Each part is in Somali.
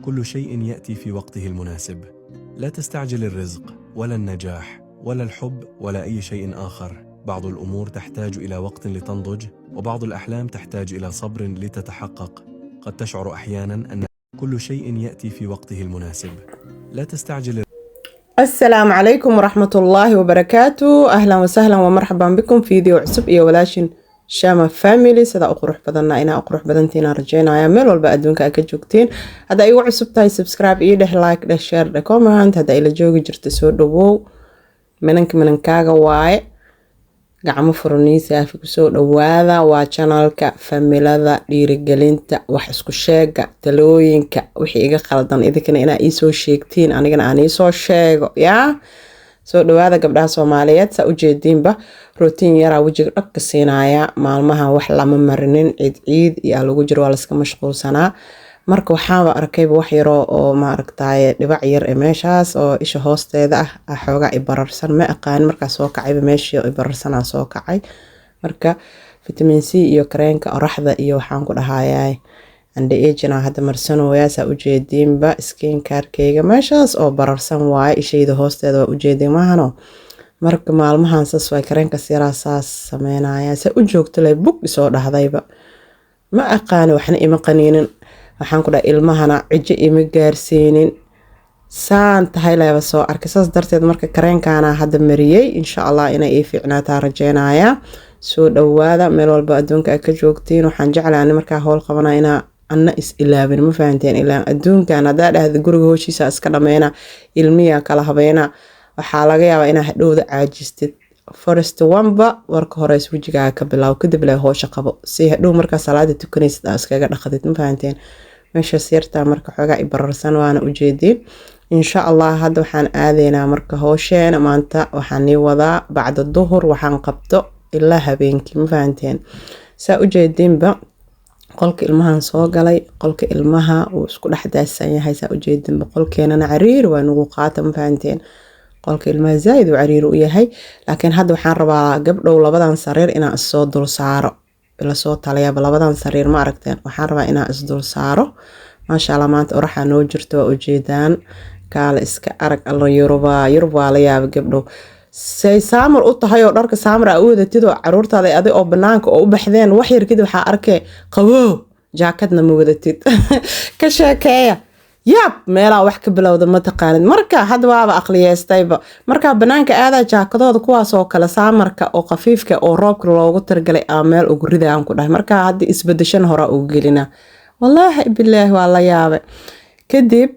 كل شيء يأتي في وقته المناسب. لا تستعجل الرزق ولا النجاح ولا الحب ولا أي شيء آخر. بعض الأمور تحتاج إلى وقت لتنضج، وبعض الأحلام تحتاج إلى صبر لتتحقق. قد تشعر أحيانا أن كل شيء يأتي في وقته المناسب. لا تستعجل. السلام عليكم ورحمة الله وبركاته. أهلا وسهلا ومرحبا بكم في فيديو عصب إيا ولاشين شاما فاميلي. سدا أقرح بدنا إنا أقرح بدنتينا رجينا يا ميل والبا أدونك أكا جوجتين. هذا أيو عصب تاي سبسكرايب إيه ده لايك ده شير ده كومنت. هذا إلا جوجي جرت سو دوو مننكاغا واي gacmo furniisa afi kusoo dhawaada. waa channelka familada dhiirigelinta wax isku sheega talooyinka wixii iga qaldan idinkana inaa ii soo sheegtiin anigana aan ii soo sheego yaa soo dhawaada gabdhaha Soomaaliyeed. sa u jeediinba routine yara wajiga dhaqka siinaya maalmaha wax lama marinin ciid iyo lagu jiro waa la iska mashquulsanaa. marka waxaaba arkayba wax yar oo ma aragtay dhibac yar ee meeshaas oo isha hoosteeda ah xoogaa i bararsan ma aqaan markaa soo kacayba meeshii i bararsanaa soo kacay. marka vitamin C iyo kareenka oraxda iyo waxaan ku dhahayaa anti-aging hadda marsanooyaa. saa u jeediinba skin care-kayga meeshaas oo bararsan waaye ishayda hoosteeda waa u jeedin mahano. marka maalmahan saas way kareenka siraa saas sameynaya. saa u joogto leh bug isoo dhahdayba ma aqaan waxna ima qaniinin. waxaan ku dhahay ilmahana cijo ima gaarsiinin saan tahay leeba soo arkay. saas darteed marka kareenkaana hadda mariyay insha Allah inay ii fiicnaataa rajeynayaa. soo dhawaada meel walba adduunka ay ka joogtiin. waxaan jeclahay markaa howl qabana inaa anna is ilaabin ma fahanteen. ilaa adduunkan hadaa dhahda guriga hooshiisa iska dhameyna ilmiya kala habeena waxaa laga yaabaa inaa hadhowda caajistid. first one ba warka hore wajigaaga ka bilaw kadib leh hoosha qabo si hadhow markaa salaada tukanaysid aad iskaga dhaqdid ma fahanteen. meesha sirta marka xoogaa i bararsan waana u jeedin insha Allah. hadda waxaan aadeynaa marka hoosheen maanta waxaan nii wadaa bacda duhur waxaan qabto ilaa habeenkii ma fahanteen. saa u jeedinba qolka ilmahan soo galay. qolka ilmaha uu isku dhex daadsan yahay. saa u jeedinba qolkeenana cariir waa nagu qaata ma fahanteen. qolka ilmaha zaaid uu cariir u yahay. laakiin hadda waxaan rabaa gabdhow labadan sariir inaan is soo dul saaro. ila soo taliyaba labadan sariir ma aragteen. waxaan rabaa inaan is dul saaro. maasha Allah maanta oraxa noo jirto waa ujeedaan kaala iska arag alla yurub waa la yaaba gabdhow say saamar u tahay oo dharka saamar aa u wadatid oo caruurtaada adi oo banaanka oo u baxdeen wax yar kadib waxaa arkay qabow jaakadna ma wadatid ka sheekeeya yaab meelaa wax ka bilowda ma taqaanid. marka hadda waaba aqliyeystayba markaa banaanka aadaa jaakadooda kuwaas oo kale saamarka oo khafiifka oo roobka loogu targalay aa meel ugu ridaan ku dhahay. markaa hadda isbedeshan horaa ugu gelina wallaahi bilaahi waa la yaabay. kadib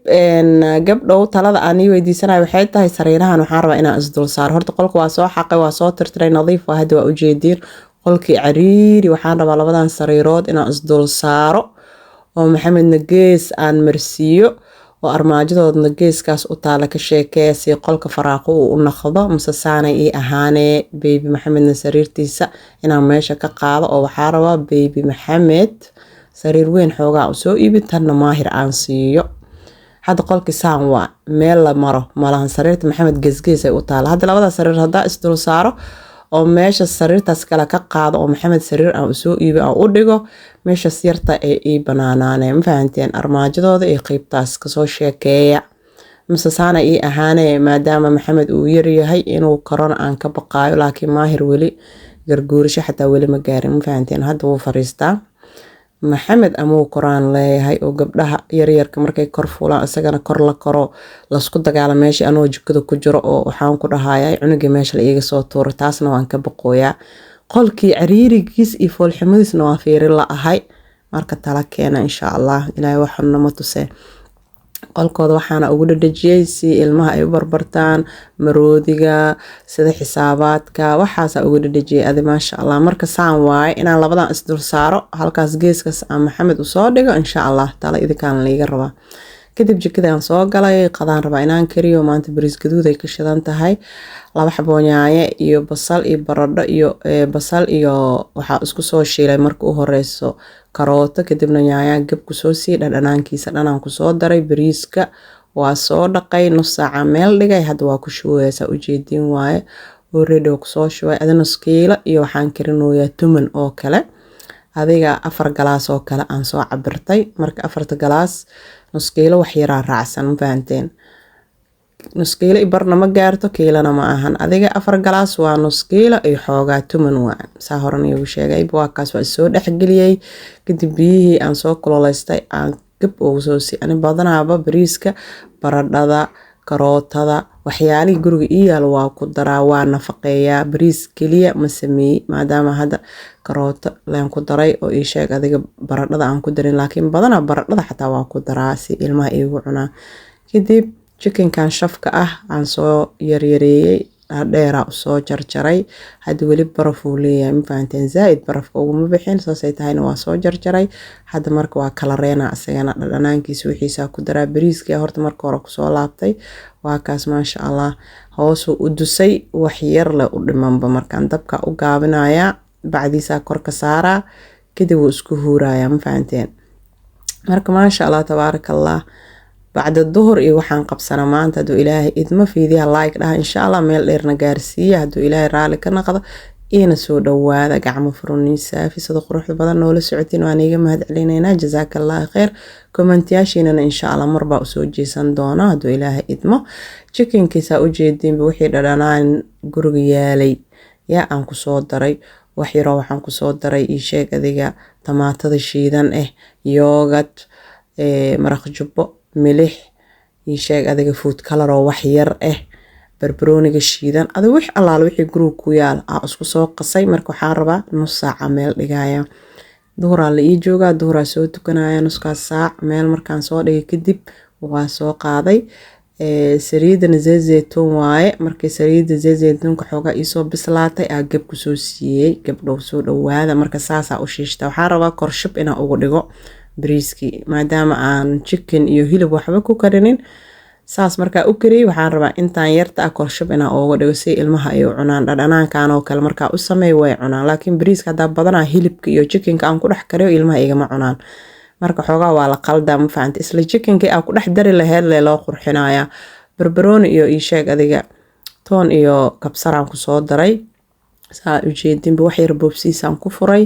gabdhow talada aan ii weydiisanayo waxay tahay sariirahan waxaan rabaa inaan isdul saaro. horta qolka waa soo xaqay waa soo tirtiray nadiif waa hadda waa u jeediin qolkii cariiri. waxaan rabaa labadan sariirood inaan isdul saaro oo maxamedna gees aan marsiiyo oo armaajadoodna geeskaas u taala ka sheekee si qolka faraaqo uu u naqdo mise saanay ii ahaanee baby maxamedna sariirtiisa inaan meesha ka qaado. oo waxaa rabaa baby maxamed sariir weyn xoogaa u soo iibi tanna maahir aan siiyo. hadda qolkii saan waa meel la maro malahan sariirta maxamed geesgees ay u taala. hadda labada sariir haddaa isdul saaro oo meesha sariirtaas kale ka qaado oo maxamed sariir aan usoo iibi aan u dhigo meeshas yarta ee ii banaanaanee ma fahanteen. armaajadooda iyo qeybtaas kasoo sheekeeya mise saana ii ahaanee maadaama maxamed uu yaryahay inuu korona aan ka baqaayo. laakiin maahir weli garguurisho xataa weli ma gaarin ma fahanteen. hadda wuu fariistaa maxamed amuu koraan leeyahay oo gabdhaha yaryarka markay kor fuulaan isagana kor la koro lasku dagaala meesha anoo jikada ku jiro oo waxaan ku dhahayaa cunuga meesha la iiga soo tuuro taasna waan ka baqooyaa. qolkii cariirigiis iyo foolxumadiisna waan fiirin la ahay. marka tala keena insha Allah ilaahay waxuna ma tusee. qolkooda waxaana ugu dhadhajiyay si ilmaha ay u barbartaan maroodiga sida xisaabaadka waxaas ugu dhadhajiyay adi maasha Allah. marka saan waay inaan labadan isdul saaro halkaas geeskaas aan maxamed u soo dhigo insha Allah tala idinkaan liiga rabaa. kadib jikadaan soo galay qadaan rabaa inaan kariyo. maanta bariis gaduud ay ka shidan tahay. 2 xabo yaanyo iyo basal iyo baradho iyo basal iyo waxaa isku soo shiilay marka u horeyso karooto kadibna yaanya gab ku soo sii dhanaankiisa dhanaan ku soo daray. bariiska waa soo dhaqay nus saaca meel dhigay. hadda waa ku shubeysa u jeedin waaye already ku soo shubay adana skiila iyo waxaan karinayaa tuman oo kale adiga 4 galaas oo kale aan soo cabirtay. marka 4 galaas nus kiilo wax yaraa raacsan ma fahanteen nus kiilo ibarna ma gaarto kiilana ma ahan adiga 4 galaas waa nus kiilo iyo xoogaa tuman waa saa horan igu sheegay waa kaas waa soo dhexgeliyay kadib biyihii aan soo kululeystay aan gab ugu soo si ani badanaaba bariiska baradhada karootada waxyaalihii guriga ii yaal waa ku daraa waa nafaqeeyaa bariis keliya ma sameeyey maadaama hadda karoota leen ku daray oo ii sheeg adiga baradhada aan ku darin laakiin badanaa baradhada xataa waa ku daraa si ilmaha iigu cunaa kadib chickenkan shafka ah aan soo yaryareeyey dheeraa usoo jarjaray hadda weli baraf uu leeyahay ma fahanteen zaaid barafka uguma bixin saasay tahayna waa soo jarjaray hadda marka waa kala reena asagana dhanaankiisa wixiisa ku daraa bariiska horta marka hore kusoo laabtay waa kaas maasha Allah hoos u dusay wax yar la u dhimanba markaan dabka u gaabinaya bacdiisa kor ka saara kadib uu isku huuraya ma fahanteen marka maasha Allah tabaarakallah بعد الظهر إيه وحن قبسنا ما أنت دو إلهي إدما في ذي اللايك ده إن شاء الله ميل إيرنا جارسية دو إلهي رالك نقض إيه نسود وهذا قاعد فروني سافي صدق روح البدن نول سعتين وأنا جمع هاد علينا جزاك الله خير كومنتياشينا إن شاء الله مربع أسوجي صندونا دو إلهي إدما chicken كيسا أجيدين بوحي دلنا جرجيالي يا أنكو صوت دري وحي روح أنكو صوت دري إيشيك ذيك طماطة الشيدان يوغت مرق جبو milix ii sheeg adiga food color oo wax yar barbarooniga shiidan adiga wix allaala wixii group ku yaal isku soo qasay marka waxaan rabaa nus saac meel dhigaya duhura la ii jooga duhura soo tukanaya nuska saac meel markaan soo dhigay kadib waa soo qaaday saliidana zeytuun waaye markii saliida zeytuunka xoogaa ii soo bislaatay gab ku soo siiyay gabdhow soo dhawaada marka saasa u shiishta waxaan rabaa korshub inaan ugu dhigo bariiski maadaama aan chicken iyo hilib waxba ku karinin saas markaa u kariyay waxaan rabaa intaan yarta korshub inaan uga dhigo si ilmaha ay u cunaan dhadhanaankan oo kale markaa u sameey way cunaan laakiin bariiska hadaa badanaa hilibka iyo chickenka aan ku dhex kariyo ilmaha igama cunaan marka xoogaa waa la qaldaa ma fahanti isla chickenka aan ku dhex dari lahayd loo qurxinaya barbarooni iyo ii sheeg adiga toon iyo kabsaraan ku soo daray saa u jeedinba wax yar boobsiisaan ku furay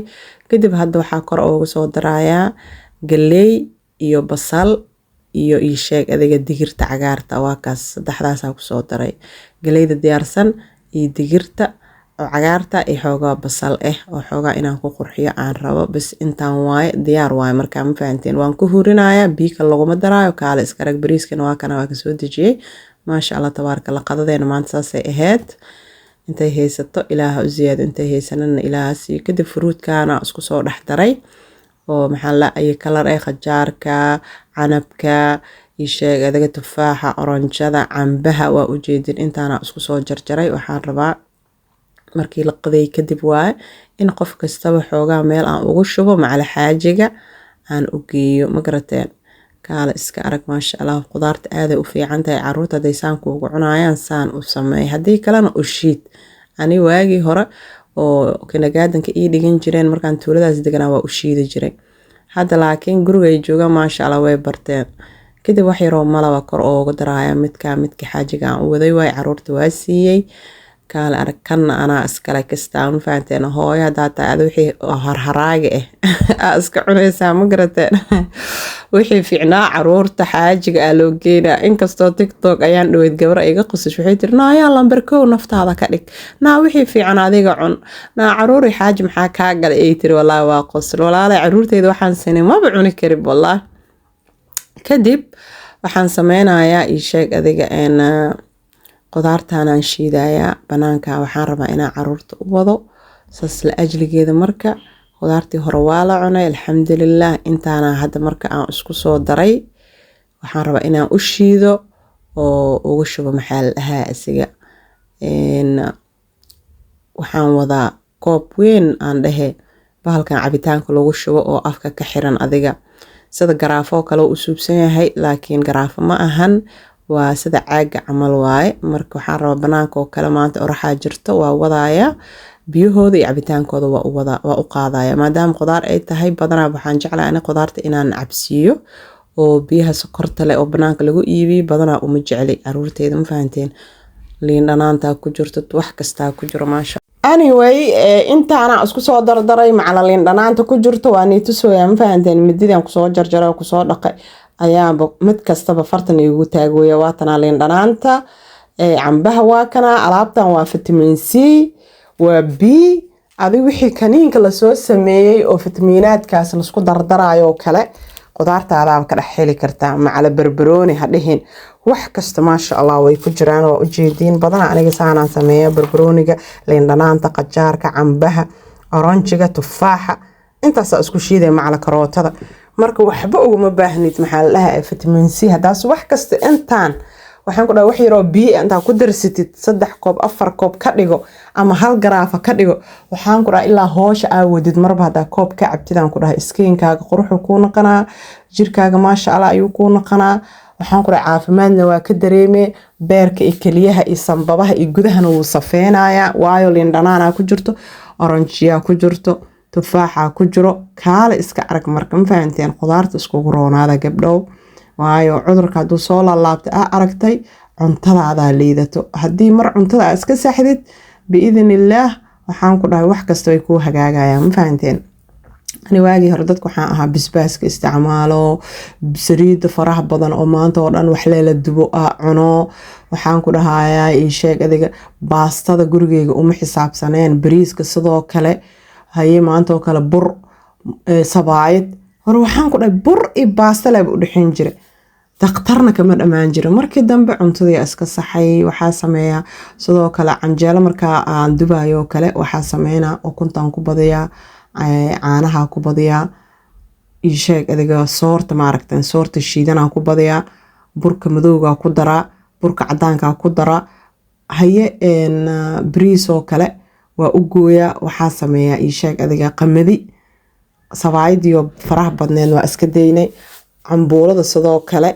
kadib hadda waxaa kor uga soo darayaa galey iyo basal iyo ii sheeg adiga digirta cagaarta waa kaas saddexdaas ku soo daray galeyda diyaarsan iyo digirta oo cagaarta iyo xoogaa basal oo xoogaa inaan ku qurxiyo aan rabo bas intaan waaye diyaar waaye markaa ma fahanteen waan ku hurinayaa biika laguma daraayo kaale iska rag bariiskana waa kana waa ka soo dejiyay maasha Allah tabaaraka Allah qadadeena maanta saasay ahayd intay haysato ilaaha u ziyaado intay haysanana ilaaha siiyo kadib fruutkaana isku soo dhex daray oo maxaa la ay kalar khajaarka canabka ii sheeg adiga tufaaxa oranjada cambaha waa u jeedin intaana isku soo jarjaray waxaan rabaa markii la qaday kadib waa in qof kastaba xoogaa meel aan ugu shubo macala xaajiga aan u geeyo ma garateen kaala iska arag maasha Allah qudaarta aad ay u fiican tahay caruurta deysaan ku ugu cunayaan saan u sameey hadii kalena u shiid ani waagi hore oo kindergarten-ka ii dhigan jireen markaan tuuladaas deganaa waa u shiidi jiray hadda laakiin guriga ay joogaan maasha Allah way barteen kadib wax yar oo malaba kor uga daraaya midka xaajiga aan u waday way caruurta waa siiyay kaala arag kana ana iskala kastaan faanteen hooyo daata aad wixii harharaaga iska cunaysaa ma garateen wixii fiicnaa caruurta xaajiga loo geeyaa inkastoo TikTok ayaan dhaweyd gabar iga qosay waxay tiri naaya lambar 1 naftaada ka dhig wixii fiican adiga cun caruuri xaaji maxaa ka galay ay tiri wallahi waa qosol walaalay caruurteyda waxaan sinay ma cuni karin wallahi kadib waxaan sameynayaa ii sheeg adiga qudaartaan aan shiidayaa banaanka waxaan rabaa inaan caruurta u wado saas la ajligeeda marka qudaartii hore waa la cunay alxamdulillah intaana hadda marka aan isku soo daray waxaan rabaa inaan u shiido oo ugu shubo maxal ahaa asiga waxaan wadaa koob weyn aan dhahe bahalkan cabitaanka lagu shubo oo afka ka xiran adiga sida garaafo kale u suubsan yahay laakiin garaafo ma ahan waa sida caaga camal waaye marka waxaan rabaa banaanka oo kale maanta oraxa jirto waa wadaaya biyahooda iyo cabitaankooda waa u qaadaya maadaama qudaar ay tahay badanaa waxaan jeclahay in qudaarta inaan cabsiyo oo biyaha sokorta leh oo banaanka lagu iibiyo badanaa uma jecli caruurteyda ma fahanteen liin dhanaanta ku jirto wax kasta ku jiro maasha anyway intaana isku soo dardaray macalin dhanaanta ku jirto waa niitusooya ma fahanteen mididan ku soo jarjaray ku soo dhaqay ayaaba mid kastaba fartan igu taagooya. Waatana liin dhanaanta, cambaha waa kana, alaabtan waa vitamin C, waa B, adi wixii kaniinka lasoo sameeyey oo fitamiinaadkaas laisku dardarayo kale qudaartaada ka dhex heli kartaa. macala barbarooni ha dhihin, wax kasta maasha Allah way ku jiraan. waa ujeediin badan aniga saanaan sameeyaa barbarooniga, liin dhanaanta, qajaarka, cambaha, oranjiga, tufaaxa, intaas isku shiiday macala karootada. marka waxba uguma baahnid maxaa la dhahaa vitamin C. hadaas wax kasta intaan waxaan ku dhahay wax yaroo biyo inta ku darsatid 3 koob 4 koob ka dhigo ama 1 garaafa ka dhigo, waxaan ku dhahay ilaa hoosha aawadid marba hadaa koob ka cabtidaan ku dhahay skinkaaga quruxu ku noqonaa, jirkaaga maasha Allah ayuu ku noqonaa. waxaan ku dhahay caafimaadna waa ka dareemee, beerka iyo kaliyaha iyo sanbabaha iyo gudahana wuu safeenayaa, waayo liin dhanaana ku jirto, oranjiya ku jirto, tufaaxa ku jiro. kaale iska arag marka ma fahanteen, qudaarta isku roonaada gabdhow, waayo cudurka haduu soo laabtay aragtay cuntadaada liidato. hadii mar cuntada iska saxdid biidhnillah waxaan ku dhahay wax kasta way ku hagaagayaan. ma fahanteen, ani waagi hore dadku waxaan ahaa bisbaaska isticmaalo, saliida faraha badan oo maanta oo dhan wax leela dubo cuno. waxaan ku dhahayaa ii sheeg adiga baastada gurigeyga uma xisaabsaneen, bariiska sidoo kale, haye maanta oo kale bur, sabaayad. hore waxaan ku dhahay bur iyo baasta laba u dhixin jira, daktarna kama dhamaan jira. markii dambe cuntadii iska saxay. waxaa sameeyaa sidoo kale canjeelo markaa aan dubayo kale, waxaa sameynaa ukuntaan ku badiyaa, caanaha ku badiyaa, ii sheeg adiga soorta maaragtay soorta shiidanaa ku badiyaa, burka madowga ku daraa, burka cadaanka ku daraa, haye bariis oo kale waa u gooyaa. waxaa sameeyaa ii sheeg adiga qamadi, sabaayadiyo faraha badneed waa iska daynay, cambuulada sidoo kale,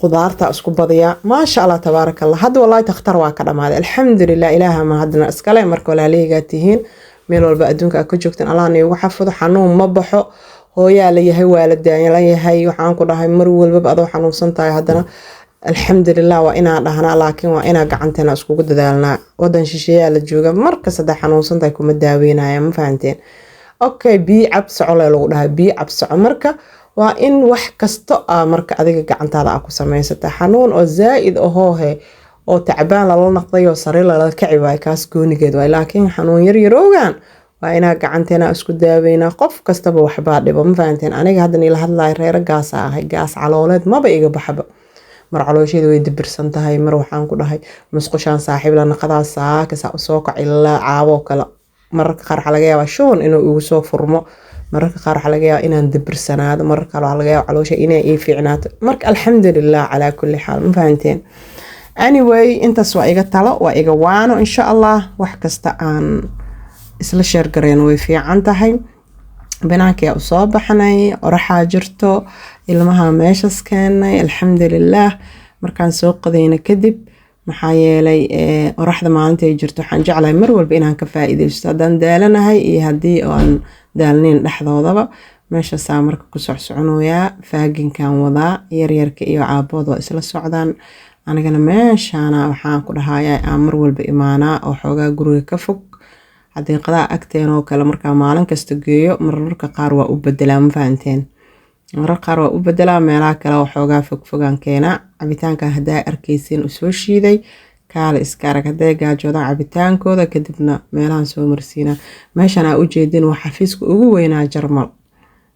qudaarta isku badiyaa. maasha Allah tabaaraka Allah. hadda wallahi takhtar waa ka dhamaaday alxamdulillah. ilaaha ma hadna iskale. marka walaaleyga tihiin meel walba adduunka ka joogtaan, Allah na igu xafido, xanuun ma baxo. hooyaa la yahay, waa la daayan yahay. waxaan ku dhahay mar walba adoo xanuunsan tahay haddana alxamdulillah waa inaan dhahnaa, laakiin waa inaan gacanteena iskugu dadaalnaa. wadan shisheeyaa la jooga, marka saddex xanuunsan tahay kuma daaweynaya. ma fahanteen? okay, biyo cab soco lagu dhahay, biyo cab soco. marka waa in wax kasta marka adiga gacantaada ku samaysata. xanuun oo zaaid ahoohe oo tacbaan lala naqday oo sariir lala kaci waay, kaas goonigeed waay. laakiin xanuun yar yaroogan waa inaa gacanteena isku daaweynaa. qof kastaba waxbaa dhibo. ma fahanteen? aniga haddan ila hadlaay reero gaasa ahay, gaas calooleed maba iga baxba. mar caloosheeda way dibirsan tahay, mar waxaan ku dhahay musqushaan saaxiib la naqadaas kasa soo kac ilaa caabo kale. mararka qaar waxa laga yaabaa shuban inuu igu soo furmo, mararka qaar waxa laga yaabaa inaan dibirsanaado, mararka qaar waxa laga yaabaa caloosha inay ii fiicnaato. marka alxamdulillah calaa kulli xaal. ma fahanteen? anyway intaas waa iga talo, waa iga waano. insha Allah wax kasta aan isla sheer gareen way fiican tahay. banaanka u soo baxnay, oraxa jirto, ilmaha meeshas keenay alxamdulillah. markaan soo qadayna kadib maxaa yeelay oraxda maalinta ay jirto waxaan jeclahay mar walba inaan ka faa'iideysto, haddaan daalanahay iyo haddii aan daalnayn dhexdoodaba. meeshaasaa marka ku socsoconayaa, faaginkan wadaa, yaryarka iyo caabood waa isla socdaan. anigana meeshaana waxaan ku dhahayaa aan mar walba imaanaa oo xoogaa guriga ka fog. xadiiqadaha agteen oo kale markaa maalin kasta geeyo, mararka qaar waa u bedelaa. ma fahanteen? marar qaar waa u bedelaa, meelaha kale oo xoogaa fogfogaan keenaa. cabitaankan haddaa arkaysiin u soo shiiday, kaale iska arag. hadday gaajoodaan cabitaankooda kadibna meelahan soo marsiinaa. meeshan aa ujeedin waa xafiiska ugu weynaa Jarmal.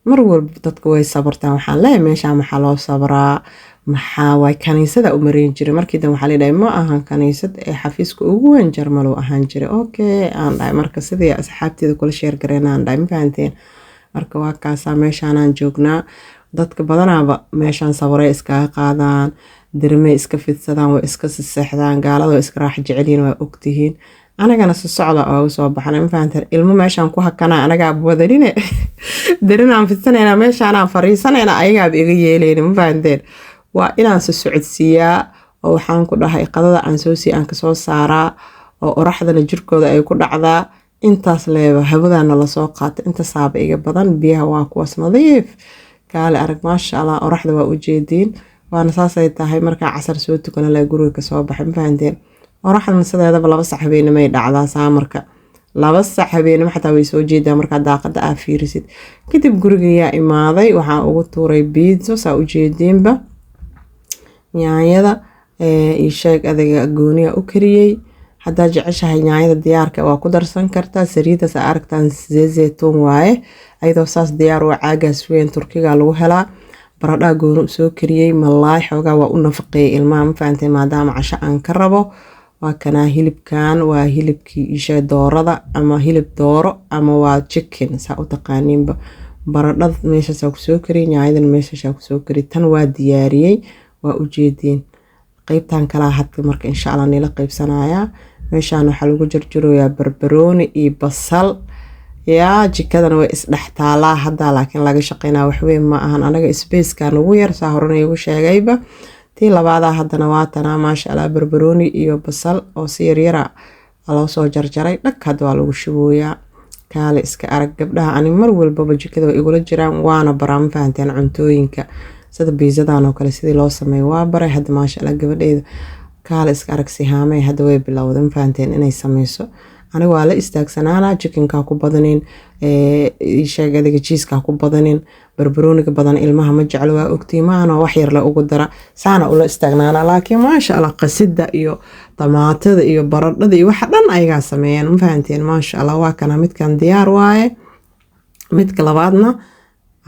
mar walba dadka way sabartaan. waxaan leeyahay meeshaan maxaa loo sabraa, maxaa waay kaniisada u mareyn jiray. markii dan waxaa leedahay ma ahan kaniisad ee xafiiska ugu weyn Jarmal uu ahaan jiray. okay aan dhahay marka sidii asxaabteeda kula sheer gareena aan dhahay. ma fahanteen? marka waa kaasaa meeshaanaan joognaa. dadka badanaaba meeshaan sabaray iskaga qaadaan, dirmay iska fidsadaan, way iska sisexdaan, gaalada way iska raax jecelyiin, waa ogtihiin. anagana si socda ooga soo baxnay. ma fahanteen? ilmo meeshaan ku hakanaa anagaa wadaline dirinaan fidsanayna, meeshaanaan fariisanayna, ayagaaba iga yeelayna. ma fahanteen? waa inaan si socodsiiyaa oo waxaan ku dhahay qadada aan soo sii aan kasoo saaraa oo oraxdana jirkooda ay ku dhacdaa. intaas leeba hawadaana lasoo qaata. inta saaba iga badan, biyaha waa kuwaas nadiif. kaale arag maasha Allah. oraxda waa ujeediin, waana saasay tahay. markaa casar soo tukana la guriga kasoo baxay. ma fahanteen? oraxdan sideedaba 2 sax habeenimay dhacdaa saamarka. 2 saac habeenimo xataa way soo jeedaa markaa daaqada aa fiirisid. Kadib gurigayaa imaaday waxaan ugu tuuray pizza saa u jeediinba. Yaanyada ii sheeg adiga gooniya u kariyay. Haddaa jeceshahay yaanyada diyaarka waa ku darsan kartaa. Saliidaas aa aragtaan zeytuun waaye. Ayadoo saas diyaar waa caagaas weyn Turkiga lagu helaa. Baradhada gooni u soo kariyay. Malaay xoogaa waa u nafaqeeyay ilmaha ma fahantay maadaama casho aan ka rabo. Waa kana hilibkan waa hilibkii ii sheeg doorada ama hilib dooro ama waa chicken saa u taqaaniinba. Baradhada meeshaas ku soo kariyay, yaanyadana meeshaas ku soo kariyay. Tan waa diyaariyay waa u jeedin. Qaybtan kala hadka marka insha Allah nila qaybsanaaya. Meeshaan waxa lagu jarjaroyaa barbarooni iyo basal. yaa jikadana way isdhaxtaalaa hadda laakiin laga shaqeynaa wax weyn ma ahan anaga space-kan ugu yar saa horena igu sheegayba. Tii labaada haddana waa tanaa maasha Allah barbarooni iyo basal oo si yar loo soo jarjaray dhag hadda waa lagu shubooyaa. Kaale iska arag gabdhaha ani mar walba jikada way igula jiraan waana baraan fahanteen cuntooyinka sida pizzadan oo kale sidii loo sameeyo waa baray hadda maasha Allah gabadheeda. Kaale iska arag sihaamay hadda way bilowdeen fahanteen inay sameyso. Aniga waa la istaagsanaana chickenka ku badanin sheeg adiga cheese-ka ku badanin barbarooniga badan ilmaha ma jeclo waa ogtiimaana wax yar la ugu dara saana ula istaagnaana laakiin maasha Allah qasida iyo tamaatada iyo baradhada iyo waxa dhan ayaga sameeyeen ma fahanteen maasha Allah waa kana midkan diyaar waaye. Midka labaadna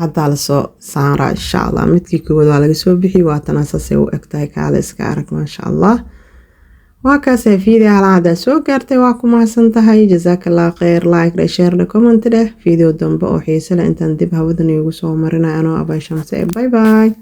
hadda la soo saara insha Allah midkii koowaad waa laga soo bixi waa tan asaasay u egtahay kaale iska arag maasha Allah. waa kaasay fiideo halaada soo gaartay waa ku mahadsantahay jazakallahu khayr like share comment fiideo dambe oo xiiso leh intaan dib hawadan igu soo marina anoo Abay Shamse bye bye.